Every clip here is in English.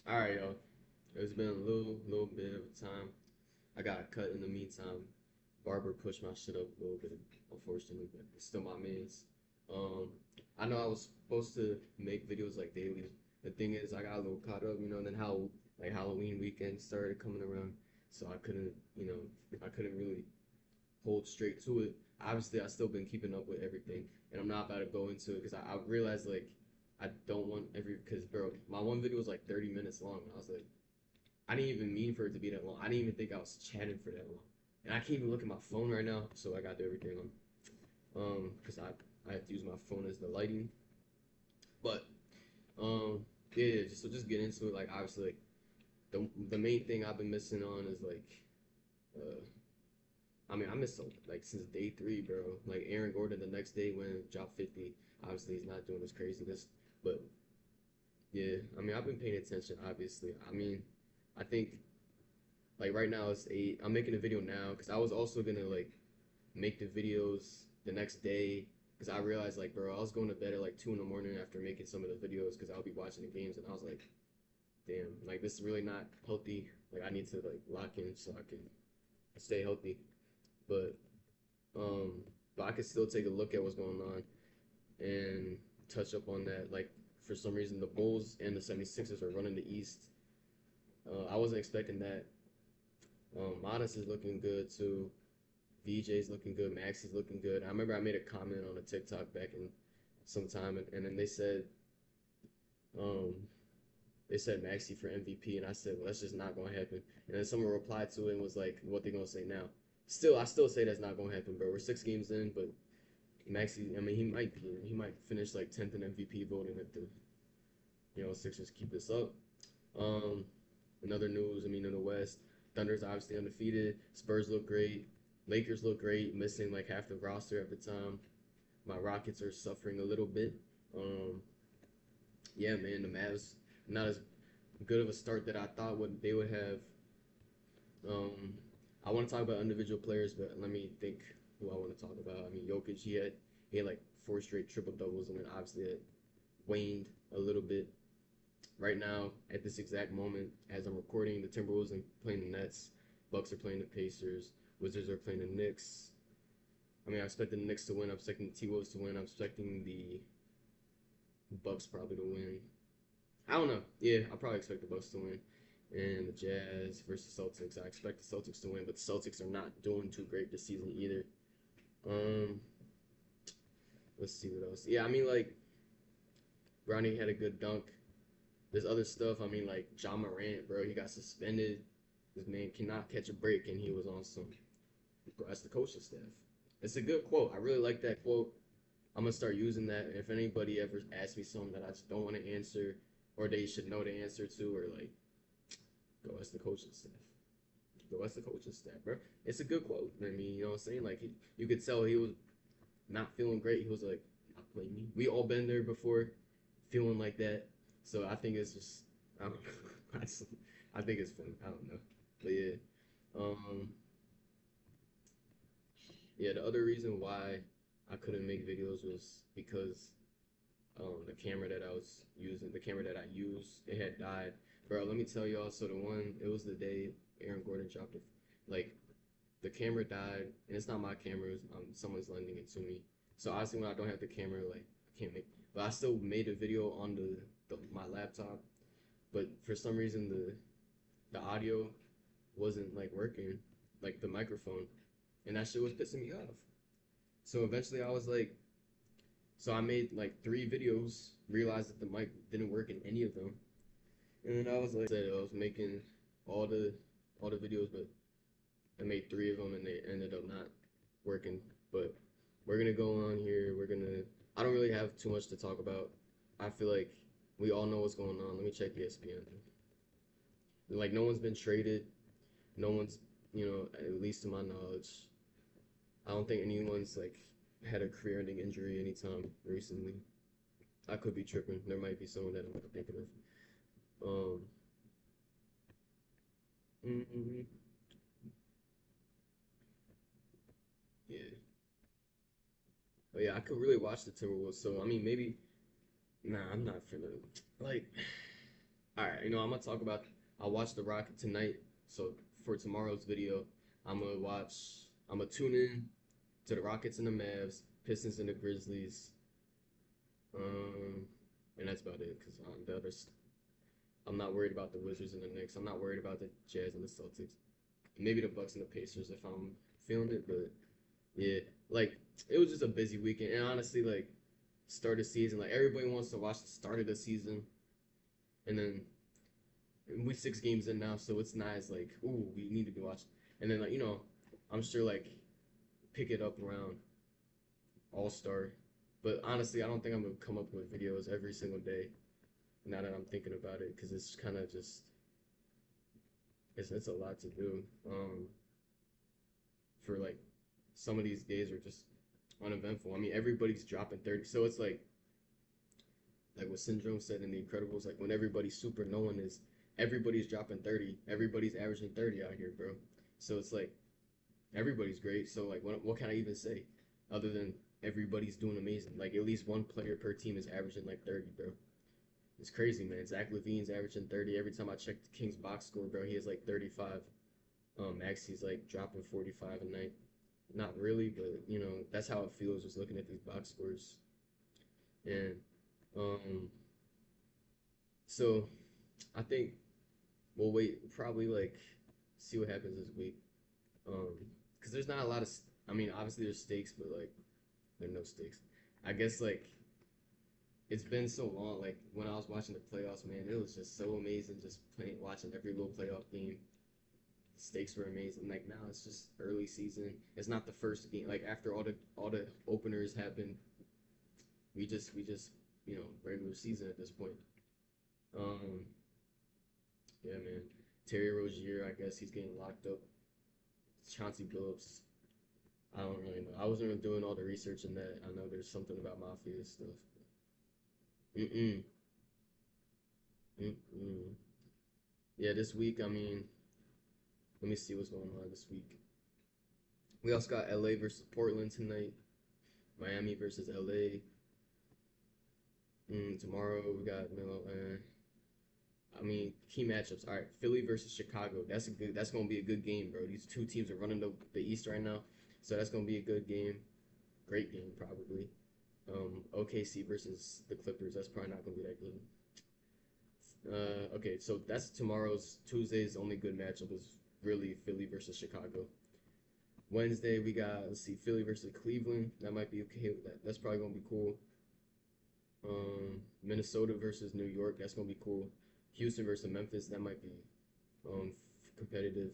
All right, yo. It's been a little bit of time. I got cut in the meantime. Barber pushed my shit up a little bit, unfortunately, but it's still my man's. Um, I know I was supposed to make videos like daily. The thing is, I got a little caught up, and then how like Halloween weekend started coming around, so I couldn't really hold straight to it. Obviously, I still been keeping up with everything, and I'm not about to go into it because I realized like I don't want because bro, my one video was like 30 minutes long. And I was like, I didn't even mean for it to be that long. I didn't even think I was chatting for that long. And I can't even look at my phone right now, so I got to do everything on. Because I have to use my phone as the lighting. But yeah, just get into it. Like obviously, like the main thing I've been missing on is like, uh, I mean, I missed like since day three, bro. Like Aaron Gordon the next day when dropped 50. Obviously, he's not doing this craziness, but yeah, I mean, I've been paying attention. Obviously, I mean, I think like right now it's 8. I'm making a video now because I was also gonna like make the videos the next day because I realized like bro, I was going to bed at like 2 in the morning after making some of the videos because I'll be watching the games and I was like, damn, like this is really not healthy. Like I need to like lock in so I can stay healthy. But um, but I could still take a look at what's going on and touch up on that. Like for some reason the Bulls and the 76ers are running the East. I wasn't expecting that. Modest is looking good too. VJ's looking good. Maxi's looking good. I remember I made a comment on a TikTok back in some time, and then um, they said Maxi for MVP, and I said, well, that's just not gonna happen. And then someone replied to it and was like, what they gonna say now? Still, I still say that's not gonna happen, bro. We're 6 games in, but Maxi, I mean, he might finish like 10th in MVP voting if the Sixers keep this up. Um, in other news, I mean, in the West, Thunder's obviously undefeated. Spurs look great. Lakers look great, missing like half the roster at the time. My Rockets are suffering a little bit. Um, yeah, man, the Mavs not as good of a start that I thought they would have. Um, I want to talk about individual players, but let me think who I want to talk about. I mean, Jokic, he had like 4 straight triple doubles, and then obviously it waned a little bit. Right now, at this exact moment, as I'm recording, the Timberwolves are playing the Nets, Bucks are playing the Pacers, Wizards are playing the Knicks. I mean, I expect the Knicks to win. I'm expecting the T-Wolves to win. I'm expecting the Bucks probably to win. I don't know. Yeah, I probably expect the Bucks to win. And the Jazz versus Celtics. I expect the Celtics to win, but the Celtics are not doing too great this season either. Um, let's see what else. Yeah, I mean like Bronny had a good dunk. There's other stuff. I mean like John Morant, bro, he got suspended. This man cannot catch a break, and he was on some. Bro, that's the coaching staff. It's a good quote. I really like that quote. I'm gonna start using that. If anybody ever asks me something that I just don't want to answer, or they should know the answer to, or like, go ask the coaching staff. Go ask the coaching staff, bro. It's a good quote. I mean, you know what I'm saying? Like, you could tell he was not feeling great. He was like, "Not play me." We all been there before, feeling like that. So I think it's just, I don't know. I think it's funny. I don't know, but yeah, um, yeah. The other reason why I couldn't make videos was because the camera that I was using, the camera that I used, it had died. Bro, let me tell y'all. So it was the day Aaron Gordon dropped it. Like the camera died, and it's not my camera. Someone's lending it to me. So obviously, when I don't have the camera, like I can't make. But I still made a video on my laptop. But for some reason, the audio wasn't like working, like the microphone, and that shit was pissing me off. So eventually, I was like, so I made like 3 videos, realized that the mic didn't work in any of them. And then I was like, I was making all the all the videos, but I made 3 of them and they ended up not working. But we're gonna go on here. I don't really have too much to talk about. I feel like we all know what's going on. Let me check ESPN. Like no one's been traded. No one's, at least to my knowledge. I don't think anyone's like had a career-ending injury anytime recently. I could be tripping. There might be someone that I'm not thinking of. Mm, yeah, but yeah, I could really watch the Timberwolves. So I mean, maybe nah, I'm not finna like. All right, I'm gonna talk about. I watched the Rocket tonight, so for tomorrow's video, I'm gonna watch. I'm gonna tune in to the Rockets and the Mavs, Pistons and the Grizzlies, um, and that's about it. Cause the others, I'm not worried about the Wizards and the Knicks. I'm not worried about the Jazz and the Celtics. Maybe the Bucks and the Pacers if I'm feeling it, but yeah, like it was just a busy weekend, and honestly, like start of season, like everybody wants to watch the start of the season, and then we 6 games in now, so it's nice. Like, ooh, we need to be watching, and then like I'm sure like pick it up around All Star, but honestly, I don't think I'm gonna come up with videos every single day. Now that I'm thinking about it, because it's kind of just it's a lot to do. For like some of these days are just uneventful. I mean, everybody's dropping 30, so it's like what Syndrome said in The Incredibles, like when everybody's super, no one is. Everybody's dropping 30. Everybody's averaging 30 out here, bro. So it's like everybody's great. So like, what can I even say, other than everybody's doing amazing? Like at least one player per team is averaging like 30, bro. It's crazy, man. Zach LaVine's averaging 30. Every time I check the Kings box score, bro, he has like 35. Maxi's like dropping 45 a night. Not really, but that's how it feels just looking at these box scores. And um, so I think we'll wait, probably like see what happens this week. Because there's not a lot of, I mean, obviously there's stakes, but like there are no stakes. I guess like it's been so long. Like when I was watching the playoffs, man, it was just so amazing just playing, watching every little playoff game. The stakes were amazing. Like now it's just early season. It's not the first game. Like after all the openers happen, we just regular season at this point. Um, yeah, man. Terry Rozier, I guess he's getting locked up. Chauncey Billups, I don't really know. I wasn't really doing all the research in that. I know there's something about mafia stuff. Mm-mm. Mm-mm. Yeah, this week, I mean, let me see what's going on this week. We also got LA versus Portland tonight. Miami versus LA. Tomorrow we got I mean, key matchups. All right, Philly versus Chicago. That's gonna be a good game, bro. These two teams are running the East right now, so that's gonna be a good game. Great game, probably. OKC versus the Clippers. That's probably not gonna be that good. Okay, so that's Tuesday's only good matchup is really Philly versus Chicago. Wednesday we got, let's see, Philly versus Cleveland. That might be okay with that. That's probably gonna be cool. Minnesota versus New York. That's gonna be cool. Houston versus Memphis. That might be competitive.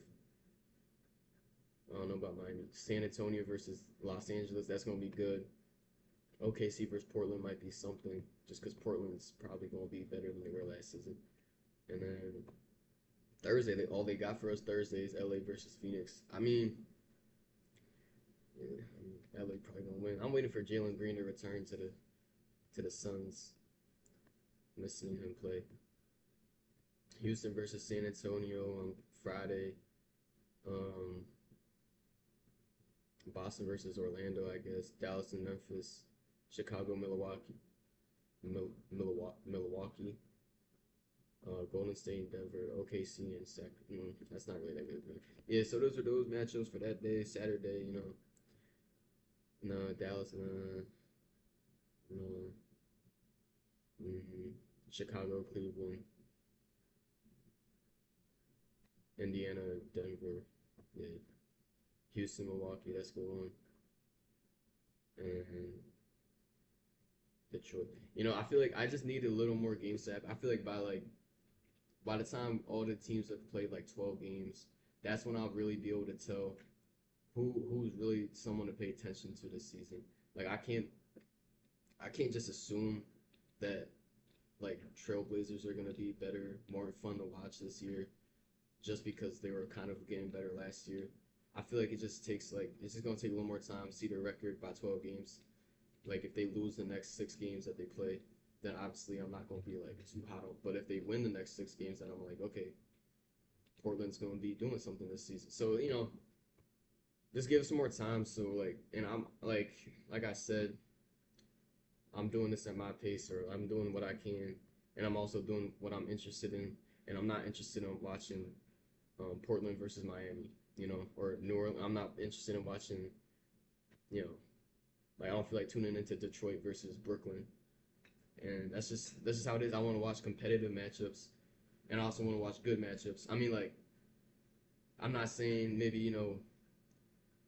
I don't know about Miami. San Antonio versus Los Angeles. That's gonna be good. OKC versus Portland might be something, just because Portland's probably gonna be better than they were last season. And then Thursday, all they got for us Thursday is LA versus Phoenix. I mean, yeah, LA probably gonna win. I'm waiting for Jalen Green to return to the Suns. Missing him play. Houston versus San Antonio on Friday. Um, Boston versus Orlando, I guess. Dallas and Memphis. Chicago, Milwaukee. Milwaukee. Golden State and Denver. OKC and that's not really that good. But yeah, so those are those matchups for that day. Saturday, no, Dallas and no, Chicago, Cleveland, Indiana, Denver, yeah, Houston, Milwaukee. That's good one, and Detroit. I feel like I just need a little more game set. I feel like by the time all the teams have played like 12 games, that's when I'll really be able to tell who's really someone to pay attention to this season. Like I can't just assume that like Trailblazers are gonna be better, more fun to watch this year, just because they were kind of getting better last year. I feel like it's just gonna take a little more time to see their record by 12 games. Like if they lose the next 6 games that they play, then obviously I'm not gonna be like too hot on. But if they win the next 6 games, then I'm like, okay, Portland's gonna be doing something this season. So just give some more time. So and I'm like I said, I'm doing this at my pace, or I'm doing what I can. and I'm also doing what I'm interested in, and I'm not interested in watching Portland versus Miami, you know, or New Orleans. I'm not interested in watching, you know, like I don't feel like tuning into Detroit versus Brooklyn, and that's just how it is. I want to watch competitive matchups, and I also want to watch good matchups. I mean, like I'm not saying maybe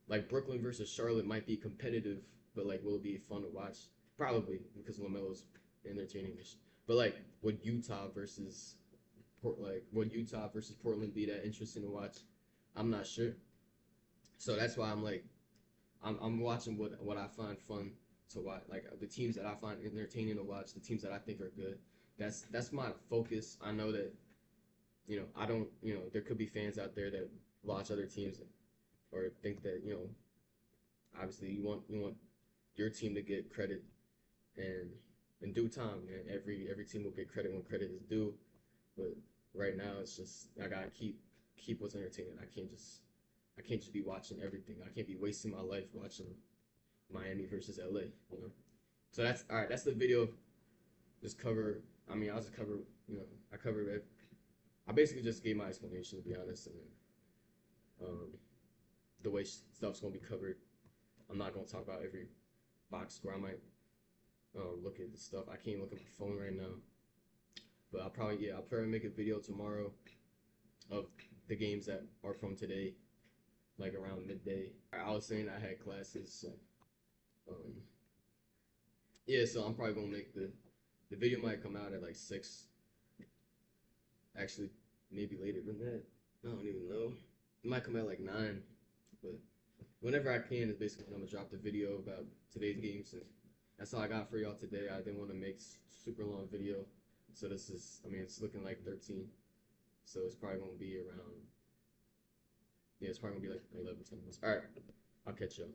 like Brooklyn versus Charlotte might be competitive, but like will it be fun to watch? Probably because LaMelo's entertaining. But like would Utah versus would Utah versus Portland be that interesting to watch? I'm not sure. So that's why I'm watching what I find fun to watch, like the teams that I find entertaining to watch, the teams that I think are good. That's my focus. I know that I don't there could be fans out there that watch other teams or think that obviously you want your team to get credit, and in due time, man. Every team will get credit when credit is due. But right now, it's just I gotta keep what's entertaining. I can't just be watching everything. I can't be wasting my life watching Miami versus LA. So that's all right. That's the video. Just cover. I mean, I'll just cover. I covered it. I basically just gave my explanation, to be honest, and um, the way stuff's gonna be covered. I'm not gonna talk about every box score. I might look at the stuff. I can't look at my phone right now, but I'll probably make a video tomorrow of the games that are from today, like around midday. I was saying I had classes, so um, yeah. So I'm probably gonna make the video might come out at like 6. Actually, maybe later than that. I don't even know. It might come out like 9, but whenever I can is basically when I'm gonna drop the video about today's games. And that's all I got for y'all today. I didn't want to make super long video, so this is. I mean, it's looking like 13, so it's probably gonna be around. Yeah, it's probably gonna be like 11, 10 minutes. All right, I'll catch y'all.